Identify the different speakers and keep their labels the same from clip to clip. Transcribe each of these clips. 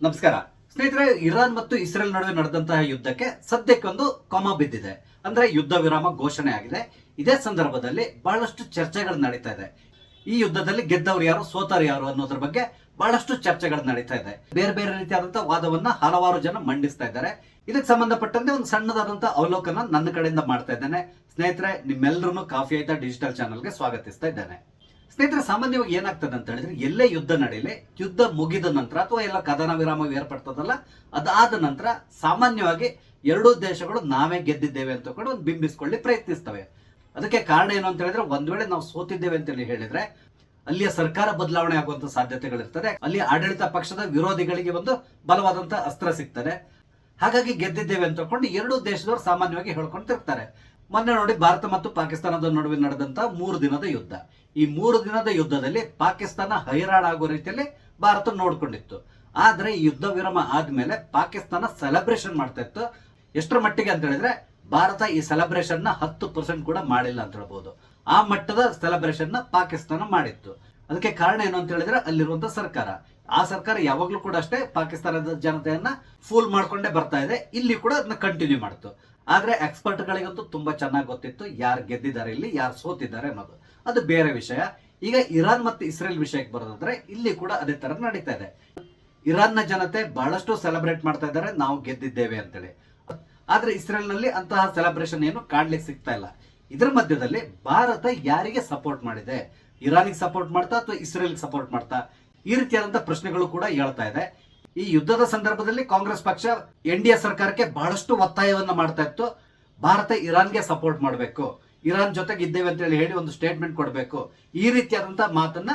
Speaker 1: ನಮಸ್ಕಾರ ಸ್ನೇಹಿತರೆ. ಇರಾನ್ ಮತ್ತು ಇಸ್ರೇಲ್ ನಡುವೆ ನಡೆದಂತಹ ಯುದ್ಧಕ್ಕೆ ಸದ್ಯಕ್ಕೊಂದು ಕೊಮ ಬಿದ್ದಿದೆ. ಅಂದ್ರೆ ಯುದ್ಧ ವಿರಾಮ ಘೋಷಣೆ ಆಗಿದೆ. ಇದೇ ಸಂದರ್ಭದಲ್ಲಿ ಬಹಳಷ್ಟು ಚರ್ಚೆಗಳು ನಡೀತಾ ಇದೆ. ಈ ಯುದ್ಧದಲ್ಲಿ ಗೆದ್ದವರು ಯಾರು, ಸೋತರು ಯಾರು ಅನ್ನೋದ್ರ ಬಗ್ಗೆ ಬಹಳಷ್ಟು ಚರ್ಚೆಗಳು ನಡೀತಾ ಇದೆ. ಬೇರೆ ಬೇರೆ ರೀತಿಯಾದಂತಹ ವಾದವನ್ನ ಹಲವಾರು ಜನ ಮಂಡಿಸ್ತಾ ಇದ್ದಾರೆ. ಇದಕ್ಕೆ ಸಂಬಂಧಪಟ್ಟಂತೆ ಒಂದು ಸಣ್ಣದಾದಂತಹ ಅವಲೋಕನ ನನ್ನ ಕಡೆಯಿಂದ ಮಾಡ್ತಾ ಇದ್ದೇನೆ. ಸ್ನೇಹಿತರೆ, ನಿಮ್ಮೆಲ್ಲರೂ ಕಾಫಿ ಆಯ್ತಾ ಡಿಜಿಟಲ್ ಚಾನಲ್ಗೆ ಸ್ವಾಗತಿಸ್ತಾ ಇದ್ದೇನೆ. ಸ್ನೇಹಿತರೆ, ಸಾಮಾನ್ಯವಾಗಿ ಏನಾಗ್ತದೆ ಅಂತ ಹೇಳಿದ್ರೆ, ಎಲ್ಲೇ ಯುದ್ಧ ನಡೀಲಿ, ಯುದ್ಧ ಮುಗಿದ ನಂತರ ಅಥವಾ ಎಲ್ಲ ಕದನ ವಿರಾಮ ಏರ್ಪಡ್ತದಲ್ಲ, ಅದಾದ ನಂತರ ಸಾಮಾನ್ಯವಾಗಿ ಎರಡೂ ದೇಶಗಳು ನಾವೇ ಗೆದ್ದಿದ್ದೇವೆ ಅಂತ ಕೂಡ ಒಂದು ಬಿಂಬಿಸ್ಕೊಳ್ಳಿ ಪ್ರಯತ್ನಿಸ್ತವೆ. ಅದಕ್ಕೆ ಕಾರಣ ಏನು ಅಂತ ಹೇಳಿದ್ರೆ, ಒಂದ್ ವೇಳೆ ನಾವು ಸೋತಿದ್ದೇವೆ ಅಂತ ಹೇಳಿದ್ರೆ ಅಲ್ಲಿಯ ಸರ್ಕಾರ ಬದಲಾವಣೆ ಆಗುವಂತ ಸಾಧ್ಯತೆಗಳಿರ್ತದೆ. ಅಲ್ಲಿ ಆಡಳಿತ ಪಕ್ಷದ ವಿರೋಧಿಗಳಿಗೆ ಒಂದು ಬಲವಾದಂತ ಅಸ್ತ್ರ ಸಿಗ್ತದೆ. ಹಾಗಾಗಿ ಗೆದ್ದಿದ್ದೇವೆ ಅಂತ ತಕೊಂಡು ಎರಡೂ ದೇಶದವರು ಸಾಮಾನ್ಯವಾಗಿ ಹೇಳ್ಕೊಂತಿರ್ತಾರೆ. ಮೊನ್ನೆ ನೋಡಿ, ಭಾರತ ಮತ್ತು ಪಾಕಿಸ್ತಾನದ ನಡುವೆ ನಡೆದಂತ 3 ದಿನದ ಯುದ್ಧ. ಈ 3 ದಿನದ ಯುದ್ಧದಲ್ಲಿ ಪಾಕಿಸ್ತಾನ ಹೈರಾಣಾಗುವ ರೀತಿಯಲ್ಲಿ ಭಾರತ ನೋಡ್ಕೊಂಡಿತ್ತು. ಆದ್ರೆ ಈ ಯುದ್ಧ ವಿರಾಮ ಆದ್ಮೇಲೆ ಪಾಕಿಸ್ತಾನ ಸೆಲೆಬ್ರೇಷನ್ ಮಾಡ್ತಾ ಇತ್ತು. ಎಷ್ಟರ ಮಟ್ಟಿಗೆ ಅಂತ ಹೇಳಿದ್ರೆ, ಭಾರತ ಈ ಸೆಲೆಬ್ರೇಷನ್ ನ 10% ಕೂಡ ಮಾಡಿಲ್ಲ ಅಂತ ಹೇಳ್ಬೋದು. ಆ ಮಟ್ಟದ ಸೆಲೆಬ್ರೇಷನ್ ನ ಪಾಕಿಸ್ತಾನ ಮಾಡಿತ್ತು. ಅದಕ್ಕೆ ಕಾರಣ ಏನು ಅಂತ ಹೇಳಿದ್ರೆ, ಅಲ್ಲಿರುವಂತ ಸರ್ಕಾರ, ಆ ಸರ್ಕಾರ ಯಾವಾಗ್ಲೂ ಕೂಡ ಅಷ್ಟೇ ಪಾಕಿಸ್ತಾನದ ಜನತೆಯನ್ನ ಫೂಲ್ ಮಾಡ್ಕೊಂಡೇ ಬರ್ತಾ ಇದೆ. ಇಲ್ಲಿ ಕೂಡ ಅದನ್ನ ಕಂಟಿನ್ಯೂ ಮಾಡ್ತು. ಆದ್ರೆ ಎಕ್ಸ್ಪರ್ಟ್ ಗಳಿಗಂತೂ ತುಂಬಾ ಚೆನ್ನಾಗಿ ಗೊತ್ತಿತ್ತು ಯಾರು ಗೆದ್ದಿದ್ದಾರೆ, ಇಲ್ಲಿ ಯಾರು ಸೋತಿದ್ದಾರೆ ಅನ್ನೋದು. ಅದು ಬೇರೆ ವಿಷಯ. ಈಗ ಇರಾನ್ ಮತ್ತು ಇಸ್ರೇಲ್ ವಿಷಯಕ್ಕೆ ಬರೋದಾದ್ರೆ, ಇಲ್ಲಿ ಕೂಡ ಅದೇ ತರ ನಡೀತಾ ಇದೆ. ಇರಾನ್ ನ ಜನತೆ ಬಹಳಷ್ಟು ಸೆಲೆಬ್ರೇಟ್ ಮಾಡ್ತಾ ಇದ್ದಾರೆ, ನಾವು ಗೆದ್ದಿದ್ದೇವೆ ಅಂತೇಳಿ. ಆದ್ರೆ ಇಸ್ರೇಲ್ ನಲ್ಲಿ ಅಂತಹ ಸೆಲೆಬ್ರೇಷನ್ ಏನು ಕಾಣ್ಲಿಕ್ಕೆ ಸಿಗ್ತಾ ಇಲ್ಲ. ಇದರ ಮಧ್ಯದಲ್ಲಿ ಭಾರತ ಯಾರಿಗೆ ಸಪೋರ್ಟ್ ಮಾಡಿದೆ, ಇರಾನಿಗೆ ಸಪೋರ್ಟ್ ಮಾಡ್ತಾ ಅಥವಾ ಇಸ್ರೇಲ್ ಸಪೋರ್ಟ್ ಮಾಡ್ತಾ, ಈ ರೀತಿಯಾದಂತಹ ಪ್ರಶ್ನೆಗಳು ಕೂಡ ಹೇಳ್ತಾ ಇದೆ. ಈ ಯುದ್ಧದ ಸಂದರ್ಭದಲ್ಲಿ ಕಾಂಗ್ರೆಸ್ ಪಕ್ಷ NDA ಸರ್ಕಾರಕ್ಕೆ ಬಹಳಷ್ಟು ಒತ್ತಾಯವನ್ನ ಮಾಡ್ತಾ ಇತ್ತು. ಭಾರತ ಇರಾನ್ಗೆ ಸಪೋರ್ಟ್ ಮಾಡಬೇಕು, ಇರಾನ್ ಜೊತೆಗೆ ಇದ್ದೇವೆ ಅಂತ ಹೇಳಿ ಒಂದು ಸ್ಟೇಟ್ಮೆಂಟ್ ಕೊಡಬೇಕು, ಈ ರೀತಿಯಾದಂತಹ ಮಾತನ್ನ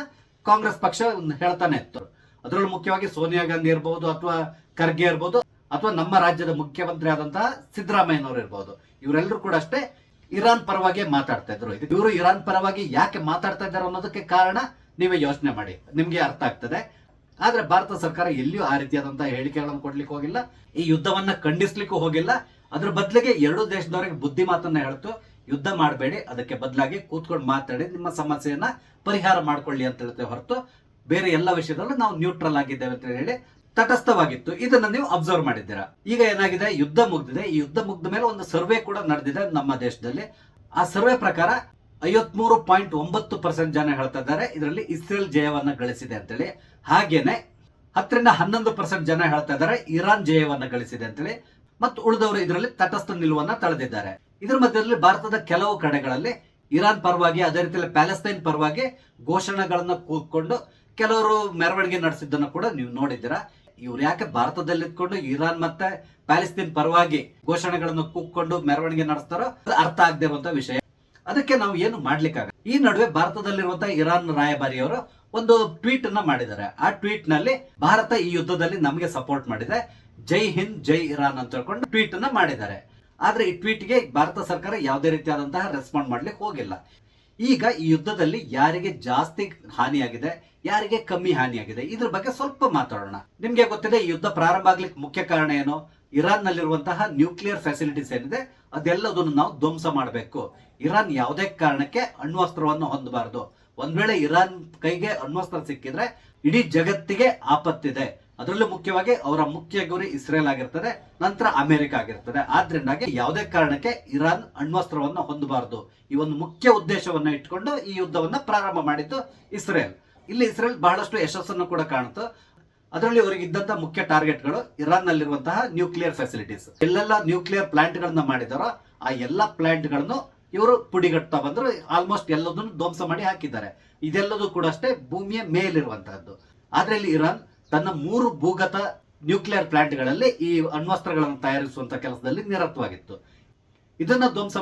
Speaker 1: ಕಾಂಗ್ರೆಸ್ ಪಕ್ಷ ಹೇಳ್ತಾನೆ ಇತ್ತು. ಅದರಲ್ಲೂ ಮುಖ್ಯವಾಗಿ ಸೋನಿಯಾ ಗಾಂಧಿ ಇರಬಹುದು, ಅಥವಾ ಖರ್ಗೆ ಇರಬಹುದು, ಅಥವಾ ನಮ್ಮ ರಾಜ್ಯದ ಮುಖ್ಯಮಂತ್ರಿ ಆದಂತಹ ಸಿದ್ದರಾಮಯ್ಯನವರು ಇರಬಹುದು. ಇವರೆಲ್ಲರೂ ಕೂಡ ಅಷ್ಟೇ ಇರಾನ್ ಪರವಾಗಿ ಮಾತಾಡ್ತಾ ಇದ್ರು. ಇವರು ಇರಾನ್ ಪರವಾಗಿ ಯಾಕೆ ಮಾತಾಡ್ತಾ ಇದ್ದಾರೆ ಅನ್ನೋದಕ್ಕೆ ಕಾರಣ ನೀವೇ ಯೋಚನೆ ಮಾಡಿ, ನಿಮ್ಗೆ ಅರ್ಥ ಆಗ್ತದೆ. ಆದ್ರೆ ಭಾರತ ಸರ್ಕಾರ ಎಲ್ಲಿಯೂ ಆ ರೀತಿಯಾದಂತಹ ಹೇಳಿಕೆಗಳನ್ನು ಕೊಡ್ಲಿಕ್ಕೆ ಹೋಗಿಲ್ಲ, ಈ ಯುದ್ಧವನ್ನ ಖಂಡಿಸ್ಲಿಕ್ಕೂ ಹೋಗಿಲ್ಲ. ಅದ್ರ ಬದಲಿಗೆ ಎರಡೂ ದೇಶದವರಿಗೆ ಬುದ್ಧಿ ಮಾತನ್ನ ಹೇಳ್ತು, ಯುದ್ಧ ಮಾಡಬೇಡಿ, ಅದಕ್ಕೆ ಬದಲಾಗಿ ಕೂತ್ಕೊಂಡು ಮಾತಾಡಿ ನಿಮ್ಮ ಸಮಸ್ಯೆಯನ್ನ ಪರಿಹಾರ ಮಾಡ್ಕೊಳ್ಳಿ ಅಂತ ಹೇಳ್ತೇವೆ ಹೊರತು ಬೇರೆ ಎಲ್ಲ ವಿಷಯದಲ್ಲೂ ನಾವು ನ್ಯೂಟ್ರಲ್ ಆಗಿದ್ದೇವೆ ಅಂತ ಹೇಳಿ ತಟಸ್ಥವಾಗಿತ್ತು. ಇದನ್ನ ನೀವು ಅಬ್ಸರ್ವ್ ಮಾಡಿದ್ದೀರಾ. ಈಗ ಏನಾಗಿದೆ, ಯುದ್ಧ ಮುಗ್ದಿದೆ. ಈ ಯುದ್ಧ ಮುಗ್ದ ಮೇಲೆ ಒಂದು ಸರ್ವೆ ಕೂಡ ನಡೆದಿದೆ ನಮ್ಮ ದೇಶದಲ್ಲಿ. ಆ ಸರ್ವೆ ಪ್ರಕಾರ 53.9% ಜನ ಹೇಳ್ತಾ ಇದ್ದಾರೆ ಇದರಲ್ಲಿ ಇಸ್ರೇಲ್ ಜಯವನ್ನ ಗಳಿಸಿದೆ ಅಂತೇಳಿ. ಹಾಗೇನೆ 10ರಿಂದ 11% ಜನ ಹೇಳ್ತಾ ಇದ್ದಾರೆ ಇರಾನ್ ಜಯವನ್ನ ಗಳಿಸಿದೆ ಅಂತೇಳಿ. ಮತ್ತು ಉಳಿದವರು ಇದರಲ್ಲಿ ತಟಸ್ಥ ನಿಲುವನ್ನ ತಳೆದಿದ್ದಾರೆ. ಇದರ ಮಧ್ಯದಲ್ಲಿ ಭಾರತದ ಕೆಲವು ಕಡೆಗಳಲ್ಲಿ ಇರಾನ್ ಪರವಾಗಿ, ಅದೇ ರೀತಿಯಲ್ಲಿ ಪ್ಯಾಲೆಸ್ತೈನ್ ಪರವಾಗಿ ಘೋಷಣೆಗಳನ್ನ ಕೂತ್ಕೊಂಡು ಕೆಲವರು ಮೆರವಣಿಗೆ ನಡೆಸಿದ್ದನ್ನು ಕೂಡ ನೀವು ನೋಡಿದ್ದೀರಾ. ಇವ್ರು ಯಾಕೆ ಭಾರತದಲ್ಲಿ ಇದ್ಕೊಂಡು ಇರಾನ್ ಮತ್ತೆ ಪ್ಯಾಲೆಸ್ತೈನ್ ಪರವಾಗಿ ಘೋಷಣೆಗಳನ್ನು ಕೂತ್ಕೊಂಡು ಮೆರವಣಿಗೆ ನಡೆಸ್ತಾರೋ ಅದು ಅರ್ಥ ಆಗದೆ ಇರುವಂತ ವಿಷಯ. ಅದಕ್ಕೆ ನಾವು ಏನು ಮಾಡ್ಲಿಕ್ಕಾಗ. ಈ ನಡುವೆ ಭಾರತದಲ್ಲಿರುವಂತಹ ಇರಾನ್ ರಾಯಭಾರಿಯವರು ಒಂದು ಟ್ವೀಟ್ ಅನ್ನ ಮಾಡಿದ್ದಾರೆ. ಆ ಟ್ವೀಟ್ ನಲ್ಲಿ ಭಾರತ ಈ ಯುದ್ಧದಲ್ಲಿ ನಮಗೆ ಸಪೋರ್ಟ್ ಮಾಡಿದೆ, ಜೈ ಹಿಂದ್ ಜೈ ಇರಾನ್ ಅಂತ ಹೇಳ್ಕೊಂಡು ಟ್ವೀಟ್ ಅನ್ನ ಮಾಡಿದ್ದಾರೆ. ಆದ್ರೆ ಈ ಟ್ವೀಟ್ ಗೆ ಭಾರತ ಸರ್ಕಾರ ಯಾವುದೇ ರೀತಿಯಾದಂತಹ ರೆಸ್ಪಾಂಡ್ ಮಾಡ್ಲಿಕ್ಕೆ ಹೋಗಿಲ್ಲ. ಈಗ ಈ ಯುದ್ಧದಲ್ಲಿ ಯಾರಿಗೆ ಜಾಸ್ತಿ ಹಾನಿಯಾಗಿದೆ, ಯಾರಿಗೆ ಕಮ್ಮಿ ಹಾನಿಯಾಗಿದೆ, ಇದ್ರ ಬಗ್ಗೆ ಸ್ವಲ್ಪ ಮಾತಾಡೋಣ. ನಿಮ್ಗೆ ಗೊತ್ತಿದೆ, ಈ ಯುದ್ಧ ಪ್ರಾರಂಭ ಆಗ್ಲಿಕ್ಕೆ ಮುಖ್ಯ ಕಾರಣ ಏನು, ಇರಾನ್ ನಲ್ಲಿರುವಂತಹ ನ್ಯೂಕ್ಲಿಯರ್ ಫೆಸಿಲಿಟೀಸ್ ಏನಿದೆ ಅದೆಲ್ಲದನ್ನು ನಾವು ಧ್ವಂಸ ಮಾಡಬೇಕು. ಇರಾನ್ ಯಾವುದೇ ಕಾರಣಕ್ಕೆ ಅಣ್ವಸ್ತ್ರವನ್ನು ಹೊಂದಬಾರದು. ಒಂದ್ ವೇಳೆ ಇರಾನ್ ಕೈಗೆ ಅಣ್ವಸ್ತ್ರ ಸಿಕ್ಕಿದ್ರೆ ಇಡೀ ಜಗತ್ತಿಗೆ ಆಪತ್ತಿದೆ. ಅದರಲ್ಲೂ ಮುಖ್ಯವಾಗಿ ಅವರ ಮುಖ್ಯ ಗುರಿ ಇಸ್ರೇಲ್ ಆಗಿರ್ತದೆ, ನಂತರ ಅಮೆರಿಕ ಆಗಿರ್ತದೆ. ಆದ್ರಿಂದಾಗಿ ಯಾವುದೇ ಕಾರಣಕ್ಕೆ ಇರಾನ್ ಅಣ್ವಸ್ತ್ರವನ್ನು ಹೊಂದಬಾರದು. ಈ ಒಂದು ಮುಖ್ಯ ಉದ್ದೇಶವನ್ನ ಇಟ್ಕೊಂಡು ಈ ಯುದ್ಧವನ್ನ ಪ್ರಾರಂಭ ಮಾಡಿದ್ದು ಇಸ್ರೇಲ್. ಇಲ್ಲಿ ಇಸ್ರೇಲ್ ಬಹಳಷ್ಟು ಯಶಸ್ಸನ್ನು ಕೂಡ ಕಾಣುತ್ತೆ. ಅದರಲ್ಲಿ ಅವರಿಗೆ ಇದ್ದಂತಹ ಮುಖ್ಯ ಟಾರ್ಗೆಟ್ಗಳು ಇರಾನ್ ನಲ್ಲಿರುವಂತಹ ನ್ಯೂಕ್ಲಿಯರ್ ಫೆಸಿಲಿಟೀಸ್. ಎಲ್ಲೆಲ್ಲ ನ್ಯೂಕ್ಲಿಯರ್ ಪ್ಲಾಂಟ್ ಗಳನ್ನ ಮಾಡಿದಾರೋ ಆ ಎಲ್ಲಾ ಪ್ಲಾಂಟ್ ಗಳನ್ನು ಇವರು ಪುಡಿಗಟ್ತಾ ಬಂದ್ರು. ಆಲ್ಮೋಸ್ಟ್ ಎಲ್ಲದನ್ನು ಧ್ವಂಸ ಮಾಡಿ ಹಾಕಿದ್ದಾರೆ. ಇದೆಲ್ಲದೂ ಕೂಡ ಅಷ್ಟೇ ಭೂಮಿಯ ಮೇಲಿರುವಂತಹದ್ದು. ಆದ್ರೆ ಇಲ್ಲಿ ಇರಾನ್ ತನ್ನ 3 ಭೂಗತ ನ್ಯೂಕ್ಲಿಯರ್ ಪ್ಲಾಂಟ್ ಗಳಲ್ಲಿ ಈ ಅಣ್ವಸ್ತ್ರಗಳನ್ನು ತಯಾರಿಸುವಂತ ಕೆಲಸದಲ್ಲಿ ನಿರತವಾಗಿತ್ತು. ಇದನ್ನ ಧ್ವಂಸ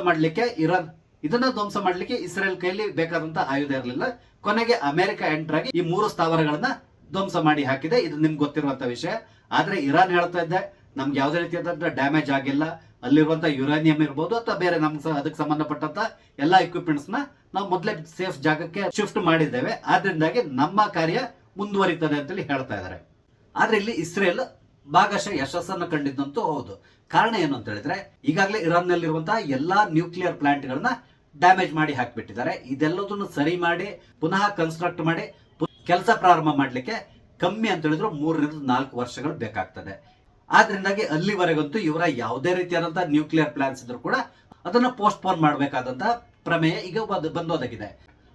Speaker 1: ಮಾಡ್ಲಿಕ್ಕೆ ಇಸ್ರೇಲ್ ಕೈಲಿ ಬೇಕಾದಂತ ಆಯುಧ ಇರಲಿಲ್ಲ. ಕೊನೆಗೆ ಅಮೆರಿಕ ಎಂಟರ್ ಆಗಿ ಈ 3 ಸ್ಥಾವರಗಳನ್ನ ಧ್ವಂಸ ಮಾಡಿ ಹಾಕಿದೆ. ಇದು ನಿಮ್ಗೆ ಗೊತ್ತಿರುವಂತ ವಿಷಯ. ಆದ್ರೆ ಇರಾನ್ ಹೇಳ್ತಾ ಇದ್ದೆ, ನಮ್ಗೆ ಯಾವುದೇ ರೀತಿಯಾದಂತಹ ಡ್ಯಾಮೇಜ್ ಆಗಿಲ್ಲ, ಅಲ್ಲಿರುವಂತಹ ಯುರೇನಿಯಂ ಇರ್ಬೋದು ಅಥವಾ ಬೇರೆ ನಮ್ಗೆ ಅದಕ್ಕೆ ಸಂಬಂಧಪಟ್ಟಂತ ಎಲ್ಲಾ ಎಕ್ವಿಪ್ಮೆಂಟ್ಸ್ ನ ನಾವು ಮೊದಲೇ ಸೇಫ್ ಜಾಗಕ್ಕೆ ಶಿಫ್ಟ್ ಮಾಡಿದ್ದೇವೆ, ಆದ್ರಿಂದಾಗಿ ನಮ್ಮ ಕಾರ್ಯ ಮುಂದುವರಿತದೆ ಅಂತೇಳಿ ಹೇಳ್ತಾ ಇದ್ದಾರೆ. ಆದ್ರೆ ಇಲ್ಲಿ ಇಸ್ರೇಲ್ ಭಾಗಶಃ ಯಶಸ್ಸನ್ನು ಕಂಡಿದ್ದಂತೂ ಹೌದು. ಕಾರಣ ಏನು ಅಂತ ಹೇಳಿದ್ರೆ, ಈಗಾಗಲೇ ಇರಾನ್ ನಲ್ಲಿರುವಂತಹ ಎಲ್ಲಾ ನ್ಯೂಕ್ಲಿಯರ್ ಪ್ಲಾಂಟ್ ಗಳನ್ನ ಡ್ಯಾಮೇಜ್ ಮಾಡಿ ಹಾಕಿಬಿಟ್ಟಿದ್ದಾರೆ. ಇದೆಲ್ಲದನ್ನು ಸರಿ ಮಾಡಿ ಪುನಃ ಕನ್ಸ್ಟ್ರಕ್ಟ್ ಮಾಡಿ ಕೆಲಸ ಪ್ರಾರಂಭ ಮಾಡ್ಲಿಕ್ಕೆ ಕಮ್ಮಿ ಅಂತ ಹೇಳಿದ್ರು 3 ರಿಂದ 4 ವರ್ಷಗಳು ಬೇಕಾಗ್ತದೆ. ಆದ್ರಿಂದಾಗಿ ಅಲ್ಲಿವರೆಗಂತೂ ಇವರ ಯಾವುದೇ ರೀತಿಯಾದಂತಹ ನ್ಯೂಕ್ಲಿಯರ್ ಪ್ಲಾನ್ಸ್ ಇದ್ರು ಕೂಡ ಅದನ್ನ ಪೋಸ್ಟ್ಪೋನ್ ಮಾಡಬೇಕಾದಂತಹ ಪ್ರಮೇಯ ಈಗ ಬಂದೋದಾಗಿದೆ.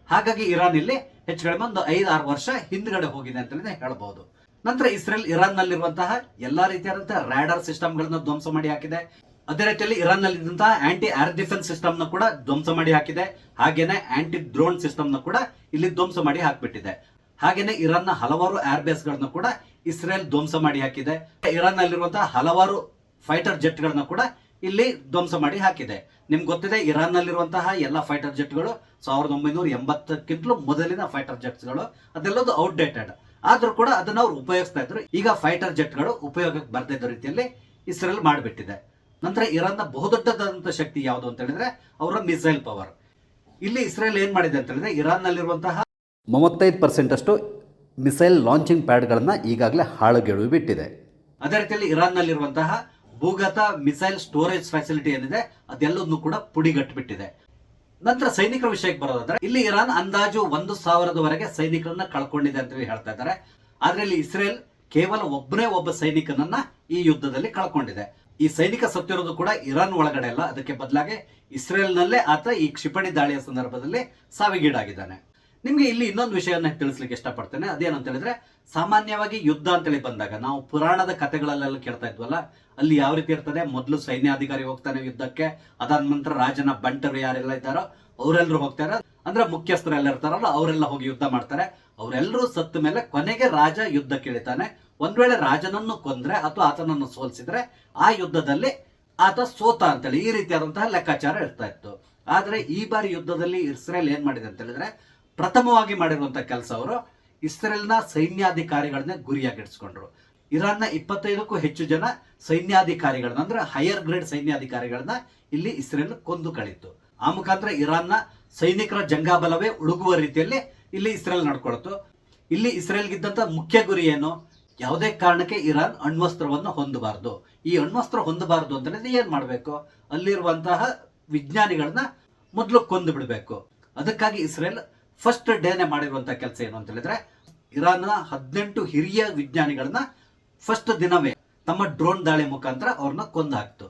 Speaker 1: ಹಾಗಾಗಿ ಇರಾನ್ ಇಲ್ಲಿ ಹೆಚ್ಚು ಕಡಿಮೆ ಒಂದು 5-6 ವರ್ಷ ಹಿಂದ್ಗಡೆ ಹೋಗಿದೆ ಅಂತ ಹೇಳಬಹುದು. ನಂತರ ಇಸ್ರೇಲ್ ಇರಾನ್ ನಲ್ಲಿರುವಂತಹ ಎಲ್ಲಾ ರೀತಿಯಾದಂತಹ ರಾಡಾರ್ ಸಿಸ್ಟಮ್ ಗಳನ್ನ ಧ್ವಂಸ ಮಾಡಿ ಹಾಕಿದೆ. ಅದೇ ರೀತಿಯಲ್ಲಿ ಇರಾನ್ ನಲ್ಲಿದ್ದಂತಹ ಆಂಟಿ ಏರ್ ಡಿಫೆನ್ಸ್ ಸಿಸ್ಟಮ್ ನ ಕೂಡ ಧ್ವಂಸ ಮಾಡಿ ಹಾಕಿದೆ. ಹಾಗೇನೆ ಆಂಟಿ ಡ್ರೋನ್ ಸಿಸ್ಟಮ್ ನ ಕೂಡ ಇಲ್ಲಿ ಧ್ವಂಸ ಮಾಡಿ ಹಾಕ್ಬಿಟ್ಟಿದೆ. ಹಾಗೇನೆ ಇರಾನ್ ನ ಹಲವಾರು ಏರ್ ಬೇಸ್ ಗಳನ್ನ ಕೂಡ ಇಸ್ರೇಲ್ ಧ್ವಂಸ ಮಾಡಿ ಹಾಕಿದೆ. ಇರಾನ್ ನಲ್ಲಿರುವಂತಹ ಹಲವಾರು ಫೈಟರ್ ಜೆಟ್ ಗಳನ್ನ ಕೂಡ ಇಲ್ಲಿ ಧ್ವಂಸ ಮಾಡಿ ಹಾಕಿದೆ. ನಿಮ್ಗೆ ಗೊತ್ತಿದೆ, ಇರಾನ್ ನಲ್ಲಿರುವಂತಹ ಎಲ್ಲ ಫೈಟರ್ ಜೆಟ್ಗಳು 1980ಕ್ಕಿಂತಲೂ ಮೊದಲಿನ ಫೈಟರ್ ಜೆಟ್ಸ್ ಗಳು, ಅದೆಲ್ಲದು ಔಟ್ಡೇಟೆಡ್. ಆದ್ರೂ ಕೂಡ ಅದನ್ನ ಅವ್ರು ಉಪಯೋಗಿಸ್ತಾ ಇದ್ರು. ಈಗ ಫೈಟರ್ ಜೆಟ್ಗಳು ಉಪಯೋಗಕ್ಕೆ ಬರ್ತಾ ಇದ್ದ ರೀತಿಯಲ್ಲಿ ಇಸ್ರೇಲ್ ಮಾಡಿಬಿಟ್ಟಿದೆ. ನಂತರ ಇರಾನ್ನ ಬಹುದೊಡ್ಡದಾದಂತಹ ಶಕ್ತಿ ಯಾವುದು ಅಂತ ಹೇಳಿದ್ರೆ ಅವರ ಮಿಸೈಲ್ ಪವರ್. ಇಲ್ಲಿ ಇಸ್ರೇಲ್ ಏನ್ ಮಾಡಿದೆ ಅಂತ ಹೇಳಿದ್ರೆ ಇರಾನ್ ನಲ್ಲಿರುವಂತಹ 35% ಅಷ್ಟು ಮಿಸೈಲ್ ಲಾಂಚಿಂಗ್ ಪ್ಯಾಡ್ಗಳನ್ನ ಈಗಾಗಲೇ ಹಾಳುಗೆಡವಿ ಬಿಟ್ಟಿದೆ. ಅದೇ ರೀತಿಯಲ್ಲಿ ಇರಾನ್ ನಲ್ಲಿರುವಂತಹ ಭೂಗತ ಮಿಸೈಲ್ ಸ್ಟೋರೇಜ್ ಫೆಸಿಲಿಟಿ ಏನಿದೆ ಅದೆಲ್ಲದನ್ನು ಕೂಡ ಪುಡಿಗಟ್ಟಿಬಿಟ್ಟಿದೆ. ನಂತರ ಸೈನಿಕರ ವಿಷಯಕ್ಕೆ ಬರೋದಾದ್ರೆ ಇಲ್ಲಿ ಇರಾನ್ ಅಂದಾಜು 1,000ವರೆಗೆ ಸೈನಿಕರನ್ನ ಕಳ್ಕೊಂಡಿದೆ ಅಂತ ಹೇಳ್ತಾ ಇದ್ದಾರೆ. ಆದ್ರೆ ಇಲ್ಲಿ ಇಸ್ರೇಲ್ ಕೇವಲ ಒಬ್ಬ ಸೈನಿಕನನ್ನ ಈ ಯುದ್ಧದಲ್ಲಿ ಕಳ್ಕೊಂಡಿದೆ. ಈ ಸೈನಿಕ ಸತ್ತಿರೋದು ಕೂಡ ಇರಾನ್ ಒಳಗಡೆ ಅಲ್ಲ, ಅದಕ್ಕೆ ಬದಲಾಗಿ ಇಸ್ರೇಲ್ ನಲ್ಲೇ ಆತ ಈ ಕ್ಷಿಪಣಿ ದಾಳಿಯ ಸಂದರ್ಭದಲ್ಲಿ ಸಾವಿಗೀಡಾಗಿದ್ದಾನೆ. ನಿಮ್ಗೆ ಇಲ್ಲಿ ಇನ್ನೊಂದು ವಿಷಯನ ತಿಳಿಸ್ಲಿಕ್ಕೆ ಇಷ್ಟಪಡ್ತೇನೆ. ಅದೇನಂತ ಹೇಳಿದ್ರೆ, ಸಾಮಾನ್ಯವಾಗಿ ಯುದ್ಧ ಅಂತೇಳಿ ಬಂದಾಗ ನಾವು ಪುರಾಣದ ಕಥೆಗಳಲ್ಲೆಲ್ಲ ಕೇಳ್ತಾ ಇದ್ವಲ್ಲ, ಅಲ್ಲಿ ಯಾವ ರೀತಿ ಇರ್ತದೆ, ಮೊದಲು ಸೈನ್ಯಾಧಿಕಾರಿ ಹೋಗ್ತಾನೆ ಯುದ್ಧಕ್ಕೆ, ಅದಾದ ನಂತರ ರಾಜನ ಬಂಟರು ಯಾರೆಲ್ಲ ಇದ್ದಾರೋ ಅವರೆಲ್ಲರೂ ಹೋಗ್ತಾರೆ. ಅಂದ್ರೆ ಮುಖ್ಯಸ್ಥರೆಲ್ಲ ಇರ್ತಾರಲ್ಲ ಅವರೆಲ್ಲ ಹೋಗಿ ಯುದ್ಧ ಮಾಡ್ತಾರೆ. ಅವರೆಲ್ಲರೂ ಸತ್ತ ಮೇಲೆ ಕೊನೆಗೆ ರಾಜ ಯುದ್ಧಕ್ಕೆ ಇಳಿತಾನೆ. ಒಂದ್ ವೇಳೆ ರಾಜನನ್ನು ಕೊಂದ್ರೆ ಅಥವಾ ಆತನನ್ನು ಸೋಲಿಸಿದ್ರೆ ಆ ಯುದ್ಧದಲ್ಲಿ ಆತ ಸೋತ ಅಂತೇಳಿ ಈ ರೀತಿಯಾದಂತಹ ಲೆಕ್ಕಾಚಾರ ಇರ್ತಾ ಇತ್ತು. ಆದ್ರೆ ಈ ಬಾರಿ ಯುದ್ಧದಲ್ಲಿ ಇಸ್ರೇಲ್ ಏನ್ ಮಾಡಿದೆ ಅಂತ ಹೇಳಿದ್ರೆ, ಪ್ರಥಮವಾಗಿ ಮಾಡಿರುವಂತಹ ಕೆಲಸ, ಅವರು ಇಸ್ರೇಲ್ನ ಸೈನ್ಯಾಧಿಕಾರಿಗಳನ್ನ ಗುರಿಯಾಗಿಡ್ಸ್ಕೊಂಡ್ರು. ಇರಾನ್ನ 25ಕ್ಕೂ ಹೆಚ್ಚು ಜನ ಸೈನ್ಯಾಧಿಕಾರಿಗಳನ್ನ, ಅಂದ್ರೆ ಹೈಯರ್ ಗ್ರೇಡ್ ಸೈನ್ಯಾಧಿಕಾರಿಗಳನ್ನ ಇಲ್ಲಿ ಇಸ್ರೇಲ್ ಕೊಂದು ಕಳಿತು. ಆ ಮುಖಾಂತರ ಇರಾನ್ನ ಸೈನಿಕರ ಜಂಗಾಬಲವೇ ಉಳುಗುವ ರೀತಿಯಲ್ಲಿ ಇಲ್ಲಿ ಇಸ್ರೇಲ್ ನಡ್ಕೊಳ್ತು. ಇಲ್ಲಿ ಇಸ್ರೇಲ್ಗಿದ್ದಂತ ಮುಖ್ಯ ಗುರಿ ಏನು, ಯಾವುದೇ ಕಾರಣಕ್ಕೆ ಇರಾನ್ ಅಣ್ವಸ್ತ್ರವನ್ನು ಹೊಂದಬಾರದು. ಈ ಅಣ್ವಸ್ತ್ರ ಹೊಂದಬಾರದು ಅಂತಂದ್ರೆ ಏನ್ ಮಾಡ್ಬೇಕು, ಅಲ್ಲಿರುವಂತಹ ವಿಜ್ಞಾನಿಗಳನ್ನ ಮೊದಲು ಕೊಂದು ಬಿಡಬೇಕು. ಅದಕ್ಕಾಗಿ ಇಸ್ರೇಲ್ ಫಸ್ಟ್ ಡೇನೆ ಮಾಡಿರುವಂತಹ ಕೆಲಸ ಏನು ಅಂತ ಹೇಳಿದ್ರೆ, ಇರಾನ್ನ 18 ಹಿರಿಯ ವಿಜ್ಞಾನಿಗಳನ್ನ ಫಸ್ಟ್ ದಿನವೇ ತಮ್ಮ ಡ್ರೋನ್ ದಾಳಿ ಮುಖಾಂತರ ಅವ್ರನ್ನ ಕೊಂದು ಹಾಕ್ತು.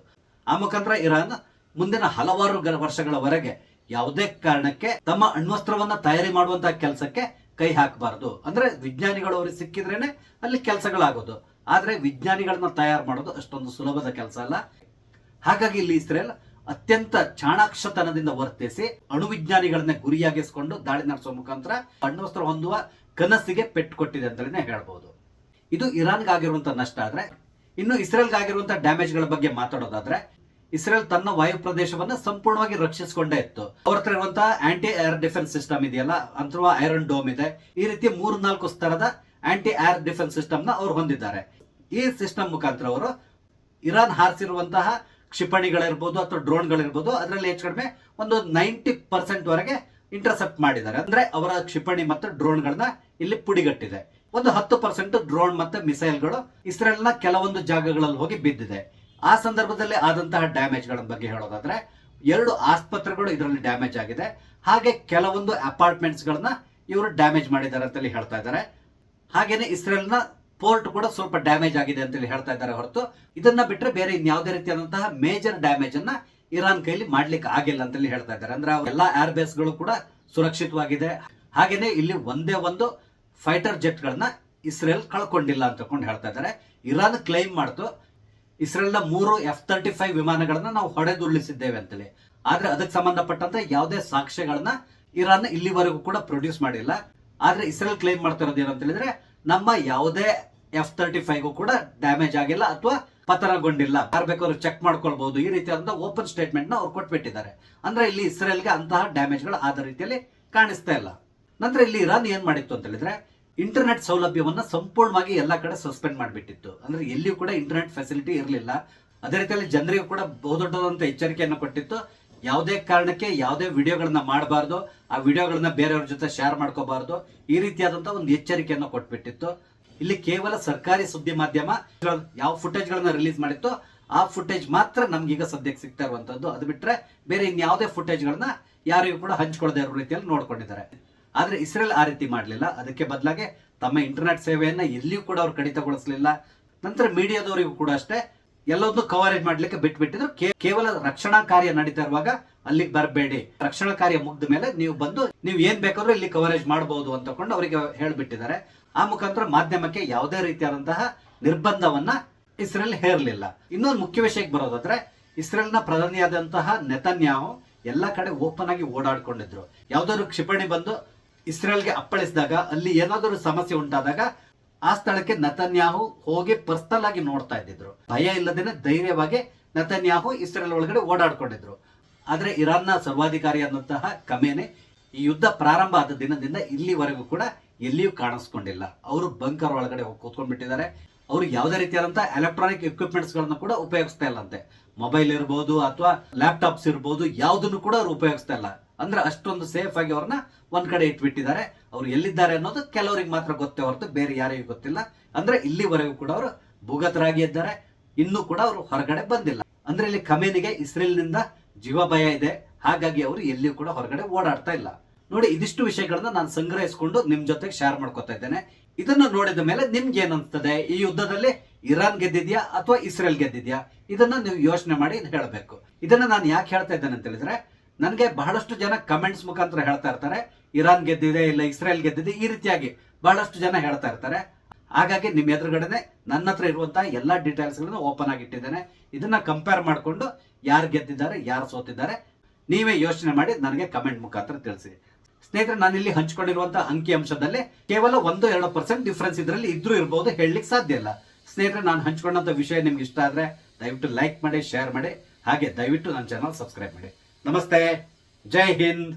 Speaker 1: ಆ ಮುಖಾಂತರ ಇರಾನ್ ಮುಂದಿನ ಹಲವಾರು ವರ್ಷಗಳವರೆಗೆ ಯಾವುದೇ ಕಾರಣಕ್ಕೆ ತಮ್ಮ ಅಣ್ವಸ್ತ್ರವನ್ನ ತಯಾರಿ ಮಾಡುವಂತಹ ಕೆಲಸಕ್ಕೆ ಕೈ ಹಾಕಬಾರದು. ಅಂದ್ರೆ ವಿಜ್ಞಾನಿಗಳು ಅವ್ರಿಗೆ ಸಿಕ್ಕಿದ್ರೇನೆ ಅಲ್ಲಿ ಕೆಲಸಗಳಾಗೋದು. ಆದ್ರೆ ವಿಜ್ಞಾನಿಗಳನ್ನ ತಯಾರು ಮಾಡೋದು ಅಷ್ಟೊಂದು ಸುಲಭದ ಕೆಲಸ ಅಲ್ಲ. ಹಾಗಾಗಿ ಇಲ್ಲಿ ಇಸ್ರೇಲ್ ಅತ್ಯಂತ ಚಾಣಾಕ್ಷತನದಿಂದ ವರ್ತಿಸಿ ಅಣುವಿಜ್ಞಾನಿಗಳನ್ನ ಗುರಿಯಾಗಿಸಿಕೊಂಡು ದಾಳಿ ನಡೆಸುವ ಮುಖಾಂತರ ಅಣ್ವಸ್ತ್ರ ಹೊಂದುವ ಕನಸಿಗೆ ಪೆಟ್ಟು ಕೊಟ್ಟಿದೆ ಅಂತಲೇ ಹೇಳ್ಬಹುದು. ಇದು ಇರಾನ್ಗೆ ಆಗಿರುವಂತಹ ನಷ್ಟ. ಆದ್ರೆ ಇನ್ನು ಇಸ್ರೇಲ್ಗೆ ಆಗಿರುವಂತಹ ಡ್ಯಾಮೇಜ್ಗಳ ಬಗ್ಗೆ ಮಾತಾಡೋದಾದ್ರೆ, ಇಸ್ರೇಲ್ ತನ್ನ ವಾಯು ಪ್ರದೇಶವನ್ನ ಸಂಪೂರ್ಣವಾಗಿ ರಕ್ಷಿಸಿಕೊಂಡೇ ಇತ್ತು. ಅವ್ರ ಹತ್ರ ಇರುವಂತಹ ಆಂಟಿ ಏರ್ ಡಿಫೆನ್ಸ್ ಸಿಸ್ಟಮ್ ಇದೆಯಲ್ಲ, ಅಥವಾ ಐರನ್ ಡೋಮ್ ಇದೆ. ಈ ರೀತಿ 3-4 ಸ್ತರದ ಆಂಟಿ ಏರ್ ಡಿಫೆನ್ಸ್ ಸಿಸ್ಟಮ್ ನ ಅವ್ರು ಹೊಂದಿದ್ದಾರೆ. ಈ ಸಿಸ್ಟಮ್ ಮುಖಾಂತರ ಅವರು ಇರಾನ್ ಹಾರಿಸಿರುವಂತಹ ಕ್ಷಿಪಣಿಗಳಿರ್ಬೋದು ಅಥವಾ ಡ್ರೋನ್ಗಳಿರ್ಬೋದು, ಅದರಲ್ಲಿ ಹೆಚ್ಚು ಕಡಿಮೆ ಒಂದು 90% ವರೆಗೆ ಇಂಟರ್ಸೆಪ್ಟ್ ಮಾಡಿದ್ದಾರೆ. ಅಂದ್ರೆ ಅವರ ಕ್ಷಿಪಣಿ ಮತ್ತು ಡ್ರೋನ್ಗಳನ್ನ ಇಲ್ಲಿ ಪುಡಿಗಟ್ಟಿದೆ. ಒಂದು 10% ಡ್ರೋನ್ ಮತ್ತೆ ಮಿಸೈಲ್ಗಳು ಇಸ್ರೇಲ್ನ ಕೆಲವೊಂದು ಜಾಗಗಳಲ್ಲಿ ಹೋಗಿ ಬಿದ್ದಿದೆ. ಆ ಸಂದರ್ಭದಲ್ಲಿ ಆದಂತಹ ಡ್ಯಾಮೇಜ್ ಗಳ ಬಗ್ಗೆ ಹೇಳೋದಾದ್ರೆ, 2 ಆಸ್ಪತ್ರೆಗಳು ಇದರಲ್ಲಿ ಡ್ಯಾಮೇಜ್ ಆಗಿದೆ. ಹಾಗೆ ಕೆಲವೊಂದು ಅಪಾರ್ಟ್ಮೆಂಟ್ಸ್ ಗಳನ್ನ ಇವರು ಡ್ಯಾಮೇಜ್ ಮಾಡಿದ್ದಾರೆ ಅಂತೇಳಿ ಹೇಳ್ತಾ ಇದ್ದಾರೆ. ಹಾಗೇನೆ ಇಸ್ರೇಲ್ನ ಪೋರ್ಟ್ ಕೂಡ ಸ್ವಲ್ಪ ಡ್ಯಾಮೇಜ್ ಆಗಿದೆ ಅಂತೇಳಿ ಹೇಳ್ತಾ ಇದ್ದಾರೆ ಹೊರತು, ಇದನ್ನ ಬಿಟ್ಟರೆ ಬೇರೆ ಇನ್ಯಾವುದೇ ರೀತಿಯಾದಂತಹ ಮೇಜರ್ ಡ್ಯಾಮೇಜ್ ಅನ್ನ ಇರಾನ್ ಕೈಲಿ ಮಾಡ್ಲಿಕ್ಕೆ ಆಗಿಲ್ಲ ಅಂತೇಳಿ ಹೇಳ್ತಾ ಇದ್ದಾರೆ. ಅಂದ್ರೆ ಎಲ್ಲಾ ಏರ್ ಬೇಸ್ ಗಳು ಕೂಡ ಸುರಕ್ಷಿತವಾಗಿದೆ. ಹಾಗೇನೆ ಇಲ್ಲಿ ಒಂದೇ ಒಂದು ಫೈಟರ್ ಜೆಟ್ ಗಳನ್ನ ಇಸ್ರೇಲ್ ಕಳ್ಕೊಂಡಿಲ್ಲ ಅಂತ ಹೇಳ್ತಾ ಇದ್ದಾರೆ. ಇರಾನ್ ಕ್ಲೈಮ್ ಮಾಡ್ತು ಇಸ್ರೇಲ್ನ 3 F-35 ವಿಮಾನಗಳನ್ನ ನಾವು ಹೊಡೆದುರುಳಿಸಿದ್ದೇವೆ ಅಂತೇಳಿ. ಆದ್ರೆ ಅದಕ್ಕೆ ಸಂಬಂಧಪಟ್ಟಂತೆ ಯಾವುದೇ ಸಾಕ್ಷ್ಯಗಳನ್ನ ಇರಾನ್ ಇಲ್ಲಿವರೆಗೂ ಕೂಡ ಪ್ರೊಡ್ಯೂಸ್ ಮಾಡಿಲ್ಲ. ಆದ್ರೆ ಇಸ್ರೇಲ್ ಕ್ಲೈಮ್ ಮಾಡ್ತಿರೋದು ಏನಂತ ಹೇಳಿದ್ರೆ, ನಮ್ಮ ಯಾವುದೇ F-35 ಕೂಡ ಡ್ಯಾಮೇಜ್ ಆಗಿಲ್ಲ ಅಥವಾ ಪತನಗೊಂಡಿಲ್ಲ, ಯಾರು ಬೇಕಾದ್ರೂ ಚೆಕ್ ಮಾಡ್ಕೊಳ್ಬಹುದು, ಈ ರೀತಿಯಾದಂತಹ ಓಪನ್ ಸ್ಟೇಟ್ಮೆಂಟ್ ನ ಅವ್ರು ಕೊಟ್ಬಿಟ್ಟಿದ್ದಾರೆ. ಅಂದ್ರೆ ಇಲ್ಲಿ ಇಸ್ರೇಲ್ಗೆ ಅಂತಹ ಡ್ಯಾಮೇಜ್ ಗಳು ಆದ ರೀತಿಯಲ್ಲಿ ಕಾಣಿಸ್ತಾ ಇಲ್ಲ. ನಂತರ ಇಲ್ಲಿ ಇರಾನ್ ಏನ್ ಮಾಡಿತ್ತು ಅಂತ ಹೇಳಿದ್ರೆ, ಇಂಟರ್ನೆಟ್ ಸೌಲಭ್ಯವನ್ನ ಸಂಪೂರ್ಣವಾಗಿ ಎಲ್ಲಾ ಕಡೆ ಸಸ್ಪೆಂಡ್ ಮಾಡಿಬಿಟ್ಟಿತ್ತು. ಅಂದ್ರೆ ಎಲ್ಲಿಯೂ ಕೂಡ ಇಂಟರ್ನೆಟ್ ಫೆಸಿಲಿಟಿ ಇರಲಿಲ್ಲ. ಅದೇ ರೀತಿಯಲ್ಲಿ ಜನರಿಗೂ ಕೂಡ ಬಹುದೊಡ್ಡದಂತ ಎಚ್ಚರಿಕೆಯನ್ನು ಕೊಟ್ಟಿತ್ತು. ಯಾವುದೇ ಕಾರಣಕ್ಕೆ ಯಾವುದೇ ವಿಡಿಯೋಗಳನ್ನ ಮಾಡಬಾರ್ದು, ಆ ವಿಡಿಯೋಗಳನ್ನ ಬೇರೆಯವ್ರ ಜೊತೆ ಶೇರ್ ಮಾಡ್ಕೋಬಾರ್ದು, ಈ ರೀತಿಯಾದಂತಹ ಒಂದು ಎಚ್ಚರಿಕೆಯನ್ನು ಕೊಟ್ಬಿಟ್ಟಿತ್ತು. ಇಲ್ಲಿ ಕೇವಲ ಸರ್ಕಾರಿ ಸುದ್ದಿ ಮಾಧ್ಯಮ ಯಾವ ಫುಟೇಜ್ ಗಳನ್ನ ರಿಲೀಸ್ ಮಾಡಿತ್ತು ಆ ಫುಟೇಜ್ ಮಾತ್ರ ನಮ್ಗೀಗ ಸದ್ಯಕ್ಕೆ ಸಿಗ್ತಾ ಇರುವಂತದ್ದು. ಅದು ಬಿಟ್ರೆ ಬೇರೆ ಇನ್ಯಾವುದೇ ಫುಟೇಜ್ ಗಳನ್ನ ಯಾರಿಗೂ ಕೂಡ ಹಂಚ್ಕೊಳ್ಳದೆ ಇರೋ ರೀತಿಯಲ್ಲಿ ನೋಡ್ಕೊಂಡಿದ್ದಾರೆ. ಆದ್ರೆ ಇಸ್ರೇಲ್ ಆ ರೀತಿ ಮಾಡಲಿಲ್ಲ. ಅದಕ್ಕೆ ಬದಲಾಗಿ ತಮ್ಮ ಇಂಟರ್ನೆಟ್ ಸೇವೆಯನ್ನ ಎಲ್ಲಿಯೂ ಕೂಡ ಅವ್ರು ಕಡಿತಗೊಳಿಸಲಿಲ್ಲ. ನಂತರ ಮೀಡಿಯಾದವರಿಗೂ ಕೂಡ ಅಷ್ಟೇ ಎಲ್ಲವನ್ನೂ ಕವರೇಜ್ ಮಾಡ್ಲಿಕ್ಕೆ ಬಿಟ್ಬಿಟ್ಟಿದ್ರು. ಕೇವಲ ರಕ್ಷಣಾ ಕಾರ್ಯ ನಡೀತಾ ಇರುವಾಗ ಅಲ್ಲಿಗೆ ಬರಬೇಡಿ, ರಕ್ಷಣಾ ಕಾರ್ಯ ಮುಗ್ದ ಮೇಲೆ ನೀವು ಬಂದು ನೀವು ಏನ್ ಬೇಕಾದ್ರೂ ಇಲ್ಲಿ ಕವರೇಜ್ ಮಾಡಬಹುದು ಅಂತ ತಕೊಂಡು ಅವರಿಗೆ ಹೇಳ್ಬಿಟ್ಟಿದ್ದಾರೆ. ಆ ಮುಖಾಂತರ ಮಾಧ್ಯಮಕ್ಕೆ ಯಾವುದೇ ರೀತಿಯಾದಂತಹ ನಿರ್ಬಂಧವನ್ನ ಇಸ್ರೇಲ್ ಹೇರಲಿಲ್ಲ. ಇನ್ನೊಂದು ಮುಖ್ಯ ವಿಷಯಕ್ಕೆ ಬರೋದಾದ್ರೆ, ಇಸ್ರೇಲ್ನ ಪ್ರಧಾನಿಯಾದಂತಹ ನೆತನ್ಯಾಹು ಎಲ್ಲಾ ಕಡೆ ಓಪನ್ ಆಗಿ ಓಡಾಡ್ಕೊಂಡಿದ್ರು. ಯಾವ್ದಾದ್ರು ಕ್ಷಿಪಣಿ ಬಂದು ಇಸ್ರೇಲ್ಗೆ ಅಪ್ಪಳಿಸಿದಾಗ, ಅಲ್ಲಿ ಏನಾದರೂ ಸಮಸ್ಯೆ ಉಂಟಾದಾಗ ಆ ಸ್ಥಳಕ್ಕೆ ನೆತನ್ಯಾಹು ಹೋಗಿ ಪರ್ಸನಲ್ ಆಗಿ ನೋಡ್ತಾ ಇದ್ದಿದ್ರು. ಭಯ ಇಲ್ಲದೇನೆ ಧೈರ್ಯವಾಗಿ ನೆತನ್ಯಾಹು ಇಸ್ರೇಲ್ ಒಳಗಡೆ ಓಡಾಡ್ಕೊಂಡಿದ್ರು. ಆದ್ರೆ ಇರಾನ್ನ ಸರ್ವಾಧಿಕಾರಿಯಾದಂತಹ ಖಮೇನಿ ಈ ಯುದ್ಧ ಪ್ರಾರಂಭ ಆದ ದಿನದಿಂದ ಇಲ್ಲಿವರೆಗೂ ಕೂಡ ಎಲ್ಲಿಯೂ ಕಾಣಿಸ್ಕೊಂಡಿಲ್ಲ. ಅವರು ಬಂಕರ್ ಒಳಗಡೆ ಹೋಗಿ ಕೂತ್ಕೊಂಡ್ಬಿಟ್ಟಿದ್ದಾರೆ. ಅವರು ಯಾವುದೇ ರೀತಿಯಾದಂತಹ ಎಲೆಕ್ಟ್ರಾನಿಕ್ ಎಕ್ವಿಪ್ಮೆಂಟ್ಸ್ ಗಳನ್ನ ಕೂಡ ಉಪಯೋಗಿಸ್ತಾ ಇಲ್ಲಂತೆ. ಮೊಬೈಲ್ ಇರ್ಬೋದು ಅಥವಾ ಲ್ಯಾಪ್ಟಾಪ್ಸ್ ಇರ್ಬೋದು, ಯಾವುದನ್ನು ಕೂಡ ಅವ್ರು ಉಪಯೋಗಿಸ್ತಾ ಇಲ್ಲ. ಅಂದ್ರೆ ಅಷ್ಟೊಂದು ಸೇಫ್ ಆಗಿ ಅವ್ರನ್ನ ಒಂದ್ ಕಡೆ ಇಟ್ಬಿಟ್ಟಿದ್ದಾರೆ. ಅವ್ರು ಎಲ್ಲಿದ್ದಾರೆ ಅನ್ನೋದು ಕೆಲವರಿಗೆ ಮಾತ್ರ ಗೊತ್ತೇ ಹೊರತು ಬೇರೆ ಯಾರಿಗೂ ಗೊತ್ತಿಲ್ಲ. ಅಂದ್ರೆ ಇಲ್ಲಿವರೆಗೂ ಕೂಡ ಅವರು ಭೂಗತರಾಗಿ ಇದ್ದಾರೆ, ಇನ್ನೂ ಕೂಡ ಅವರು ಹೊರಗಡೆ ಬಂದಿಲ್ಲ. ಅಂದ್ರೆ ಇಲ್ಲಿ ಖಮೇನಿಗೆ ಇಸ್ರೇಲ್ನಿಂದ ಜೀವ ಭಯ ಇದೆ, ಹಾಗಾಗಿ ಅವರು ಎಲ್ಲಿಯೂ ಕೂಡ ಹೊರಗಡೆ ಓಡಾಡ್ತಾ ಇಲ್ಲ. ನೋಡಿ, ಇದಿಷ್ಟು ವಿಷಯಗಳನ್ನ ನಾನು ಸಂಗ್ರಹಿಸಿಕೊಂಡು ನಿಮ್ ಜೊತೆಗೆ ಶೇರ್ ಮಾಡ್ಕೊತಾ ಇದ್ದೇನೆ. ಇದನ್ನ ನೋಡಿದ ಮೇಲೆ ನಿಮ್ಗೆ ಏನ್ ಅನ್ಸ್ತದೆ? ಈ ಯುದ್ಧದಲ್ಲಿ ಇರಾನ್ ಗೆದ್ದಿದ್ಯಾ ಅಥವಾ ಇಸ್ರೇಲ್ ಗೆದ್ದಿದ್ಯಾ? ಇದನ್ನ ನೀವು ಯೋಚನೆ ಮಾಡಿ ಹೇಳಬೇಕು. ಇದನ್ನ ನಾನು ಯಾಕೆ ಹೇಳ್ತಾ ಇದ್ದೇನೆ ಅಂತ ಹೇಳಿದ್ರೆ, ನನಗೆ ಬಹಳಷ್ಟು ಜನ ಕಮೆಂಟ್ಸ್ ಮುಖಾಂತರ ಹೇಳ್ತಾ ಇರ್ತಾರೆ, ಇರಾನ್ ಗೆದ್ದಿದೆ ಇಲ್ಲ ಇಸ್ರೇಲ್ ಗೆದ್ದಿದೆ, ಈ ರೀತಿಯಾಗಿ ಬಹಳಷ್ಟು ಜನ ಹೇಳ್ತಾ ಇರ್ತಾರೆ. ಹಾಗಾಗಿ ನಿಮ್ ಎದುರುಗಡೆನೆ ನನ್ನ ಹತ್ರ ಇರುವಂತಹ ಎಲ್ಲಾ ಡೀಟೇಲ್ಸ್ ಗಳನ್ನ ಓಪನ್ ಆಗಿಟ್ಟಿದ್ದೇನೆ. ಇದನ್ನ ಕಂಪೇರ್ ಮಾಡಿಕೊಂಡು ಯಾರು ಗೆದ್ದಿದ್ದಾರೆ ಯಾರು ಸೋತಿದ್ದಾರೆ ನೀವೇ ಯೋಚನೆ ಮಾಡಿ ನನಗೆ ಕಮೆಂಟ್ ಮುಖಾಂತರ ತಿಳಿಸಿ. ಸ್ನೇಹಿತರೆ, ನಾನು ಇಲ್ಲಿ ಹಂಚಿಕೊಂಡಿರುವಂತಹ ಅಂಕಿ ಅಂಶದಲ್ಲಿ ಕೇವಲ 1-2% ಡಿಫ್ರೆನ್ಸ್ ಇದರಲ್ಲಿ ಇದ್ರೂ ಇರಬಹುದು, ಹೇಳಲಿಕ್ಕೆ ಸಾಧ್ಯ ಇಲ್ಲ. ಸ್ನೇಹಿತರೆ, ನಾನು ಹಂಚಿಕೊಂಡಂತ ವಿಷಯ ನಿಮ್ಗೆ ಇಷ್ಟ ಆದ್ರೆ ದಯವಿಟ್ಟು ಲೈಕ್ ಮಾಡಿ, ಶೇರ್ ಮಾಡಿ, ಹಾಗೆ ದಯವಿಟ್ಟು ನನ್ನ ಚಾನಲ್ ಸಬ್ಸ್ಕ್ರೈಬ್ ಮಾಡಿ. ನಮಸ್ತೆ, ಜೈ ಹಿಂದ್.